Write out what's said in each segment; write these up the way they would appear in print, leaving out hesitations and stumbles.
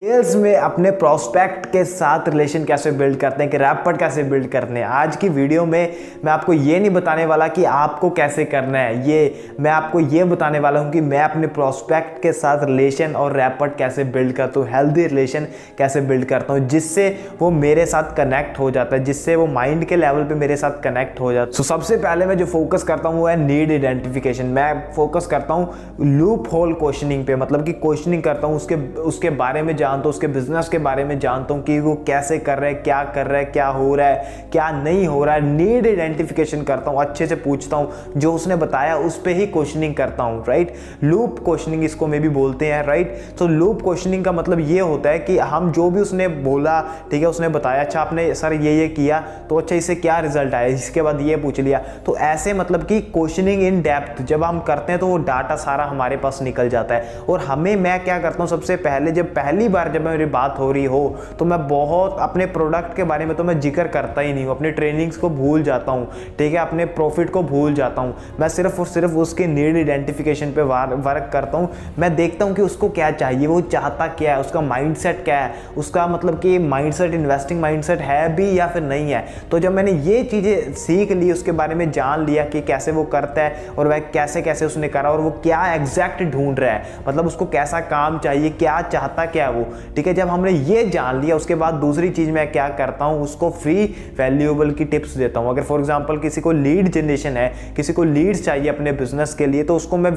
Sales में अपने prospect के साथ रिलेशन कैसे बिल्ड करते हैं, कि रैपर कैसे बिल्ड करते हैं। आज की वीडियो में मैं आपको ये नहीं बताने वाला कि आपको कैसे करना है, ये मैं आपको ये बताने वाला हूँ कि मैं अपने प्रोस्पेक्ट के साथ रिलेशन और रैपर कैसे बिल्ड करता हूँ, हेल्दी रिलेशन कैसे बिल्ड करता हूँ, जिससे वो मेरे साथ कनेक्ट हो जाता है, जिससे वो माइंड के लेवल पे मेरे साथ कनेक्ट हो जाता है। सबसे पहले मैं जो फोकस करता हूँ वो है नीड आइडेंटिफिकेशन। मैं फोकस करता हूँ लूप होल क्वेश्चनिंग पे, मतलब कि क्वेश्चनिंग करता हूँ उसके बारे में जानता हूं, उसके बिजनेस के बारे में जानता हूं कि वो कैसे कर रहा है, क्या कर रहा है, क्या हो रहा है, क्या नहीं हो रहा है। नीड आइडेंटिफिकेशन करता हूं, अच्छे से पूछता हूं, जो उसने बताया उस पे ही क्वेश्चनिंग करता हूं, राइट। लूप क्वेश्चनिंग इसको में भी बोलते हैं, राइट। तो लूप क्वेश्चनिंग का मतलब ये होता है कि हम जो भी उसने बोला, ठीक है, उसने बताया, अच्छा आपने सर ये किया तो अच्छा इससे क्या रिजल्ट आया, इसके बाद ये पूछ लिया, तो ऐसे मतलब कि क्वेश्चनिंग इन डेप्थ जब हम करते हैं तो वो डाटा सारा हमारे पास निकल जाता है। और मैं क्या करता हूं, सबसे पहले जब पहली बार जब मेरी बात हो रही हो तो मैं बहुत अपने प्रोडक्ट के बारे में तो मैं जिक्र करता ही नहीं हूँ, अपने ट्रेनिंग्स को भूल जाता हूँ, ठीक है, अपने प्रॉफिट को भूल जाता हूँ। मैं सिर्फ और सिर्फ उसके नीड आइडेंटिफिकेशन पे वर्क करता हूँ। मैं देखता हूँ कि उसको क्या चाहिए, वो चाहता क्या है, उसका माइंडसेट क्या है, उसका मतलब कि माइंडसेट इन्वेस्टिंग माइंडसेट है भी या फिर नहीं है। तो जब मैंने ये चीज़ें सीख ली, उसके बारे में जान लिया कि कैसे वो करता है और वह कैसे कैसे उसने करा और वो क्या एग्जैक्ट ढूंढ रहा है, मतलब उसको कैसा काम चाहिए, क्या चाहता क्या है वो, ठीक है। जब हमने ये जान लिया उसके बाद दूसरी चीज मैं क्या करता हूं, उसको फ्री वैल्यूएबल की टिप्स देता हूं। अगर फॉर एग्जांपल किसी को लीड जनरेशन है, किसी को लीड्स चाहिए अपने बिजनेस के लिए, तो उसको मैं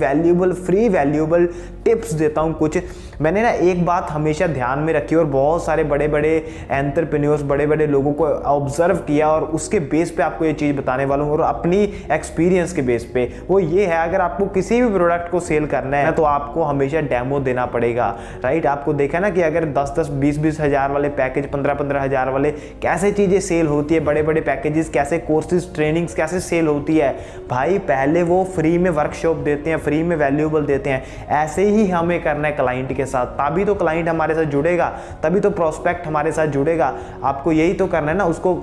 फ्री वैल्यूएबल टिप्स देता हूं। कुछ मैंने ना एक बात हमेशा ध्यान में रखी और बहुत सारे बड़े बड़े एंटरप्रेन्योर्स, बड़े बड़े लोगों को ऑब्जर्व किया और उसके बेस पे आपको ये चीज बताने वाला हूं और अपनी एक्सपीरियंस के बेस पे। वो ये है, अगर आपको किसी भी प्रोडक्ट को सेल करना है तो आपको हमेशा डेमो देना पड़ेगा, राइट। आपको देखा ना कि अगर 10-10, 20-20 हज़ार वाले पैकेज, 15-15 हज़ार वाले कैसे चीज़ें सेल होती है, बड़े बड़े पैकेजेस कैसे, कोर्सेज ट्रेनिंग्स कैसे सेल होती है भाई। पहले वो फ्री में वर्कशॉप देते हैं, फ्री में वैल्यूएबल देते हैं। ऐसे ही हमें करना है क्लाइंट के साथ, तभी तो क्लाइंट हमारे साथ जुड़ेगा, तभी तो प्रोस्पेक्ट हमारे साथ जुड़ेगा। आपको यही तो करना है ना, उसको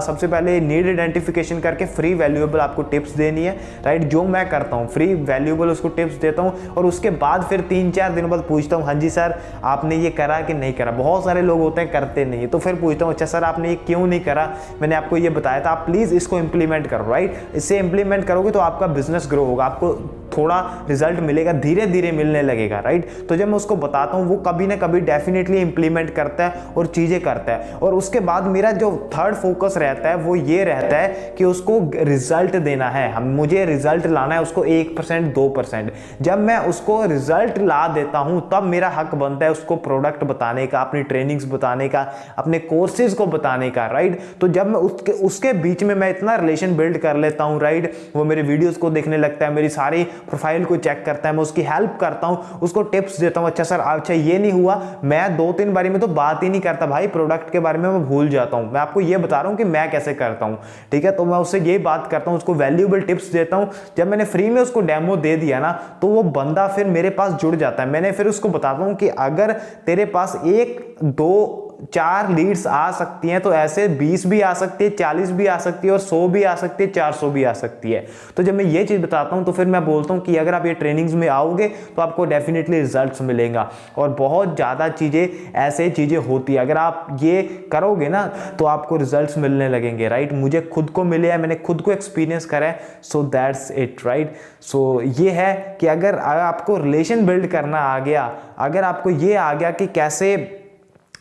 सबसे पहले नीड आइडेंटिफिकेशन करके फ्री वैल्यूएबल आपको टिप्स देनी है, राइट। जो मैं करता हूँ, फ्री वैल्यूएबल उसको टिप्स देता हूँ और उसके बाद फिर 3-4 दिनों बाद पूछता हूँ, हाँ जी सर आपने ये करा कि नहीं करा। बहुत सारे लोग होते हैं करते नहीं, तो फिर पूछता हूँ, अच्छा सर आपने ये क्यों नहीं करा, मैंने आपको ये बताया था, आप प्लीज इसको इंप्लीमेंट करो, राइट। इससे इंप्लीमेंट करोगे तो आपका बिजनेस ग्रो होगा, आपको थोड़ा रिजल्ट मिलेगा, धीरे धीरे मिलने लगेगा, राइट। तो जब मैं उसको बताता हूँ वो कभी ना कभी डेफिनेटली इंप्लीमेंट करता है और चीजें करता है। और उसके बाद मेरा जो थर्ड फोकस रहता है वो ये रहता है कि उसको रिजल्ट देना है, मुझे रिजल्ट लाना है उसको 1%, 2%। जब मैं उसको रिजल्ट ला देता हूं तब मेरा हक बनता है उसको प्रोडक्ट बताने का, अपनी ट्रेनिंग्स बताने का, अपने कोर्सेज को बताने का, राइट। तो जब मैं उसके बीच में मैं इतना रिलेशन बिल्ड कर लेता हूं, राइट, वो मेरे वीडियोस को देखने लगता है, मेरी सारी प्रोफाइल को चेक करता है, मैं उसकी हेल्प करता हूं, उसको टिप्स देता हूं। अच्छा सर, अच्छा ये नहीं हुआ, मैं 2-3 बारी में तो बात ही नहीं करता भाई, प्रोडक्ट के बारे में मैं भूल जाता हूं। मैं आपको ये बता रहा हूं कि मैं कैसे करता हूं, ठीक है। तो मैं उससे ये बात करता हूं, उसको वैल्यूएबल टिप्स देता हूं। जब मैंने फ्री में उसको डेमो दे दिया ना, तो वो बंदा फिर मेरे पास जुड़ जाता है। मैंने फिर उसको बताता हूं कि अगर तेरे पास 1-2-4 लीड्स आ सकती हैं तो ऐसे 20 भी आ सकती है, 40 भी आ सकती है और 100 भी आ सकती है, 400 भी आ सकती है। तो जब मैं ये चीज बताता हूं तो फिर मैं बोलता हूं कि अगर आप ये ट्रेनिंग्स में आओगे तो आपको डेफिनेटली रिजल्ट्स मिलेगा। और बहुत ज्यादा चीजें ऐसे चीजें होती है, अगर आप ये करोगे ना तो आपको रिजल्ट्स मिलने लगेंगे, राइट। मुझे खुद को मिले है, मैंने खुद को एक्सपीरियंस करा है, सो दैट्स इट, राइट। सो ये है कि अगर आपको रिलेशन बिल्ड करना आ गया, अगर आपको ये आ गया कि कैसे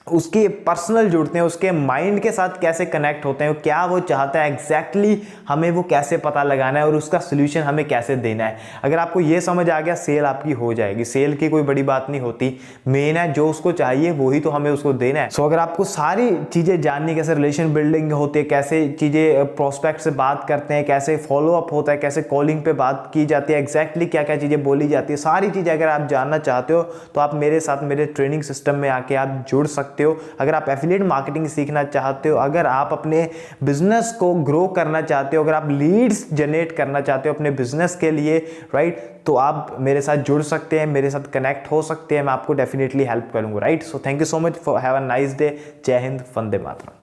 उसके पर्सनल जुड़ते हैं, उसके माइंड के साथ कैसे कनेक्ट होते हैं, क्या वो चाहता है एग्जैक्टली, हमें वो कैसे पता लगाना है और उसका सोल्यूशन हमें कैसे देना है। अगर आपको ये समझ आ गया, सेल आपकी हो जाएगी। सेल की कोई बड़ी बात नहीं होती, मेन है जो उसको चाहिए वही तो हमें उसको देना है। सो अगर आपको सारी चीजें जाननी, कैसे रिलेशन बिल्डिंग होती है, कैसे चीजें प्रोस्पेक्ट से बात करते हैं, कैसे फॉलो अप होता है, कैसे कॉलिंग पे बात की जाती है, एग्जैक्टली क्या क्या चीजें बोली जाती है, सारी चीजें अगर आप जानना चाहते हो तो आप मेरे साथ मेरे ट्रेनिंग सिस्टम में आके आप जुड़ सकते हो। अगर आप एफिलिएट मार्केटिंग सीखना चाहते हो, अगर आप अपने बिजनेस को ग्रो करना चाहते हो, अगर आप लीड्स जनरेट करना चाहते हो अपने बिजनेस के लिए, राइट, तो आप मेरे साथ जुड़ सकते हैं, मेरे साथ कनेक्ट हो सकते हैं, मैं आपको डेफिनेटली हेल्प करूंगा, right. So thank you so much, for have a nice day. जय हिंद, वंदे मातरम।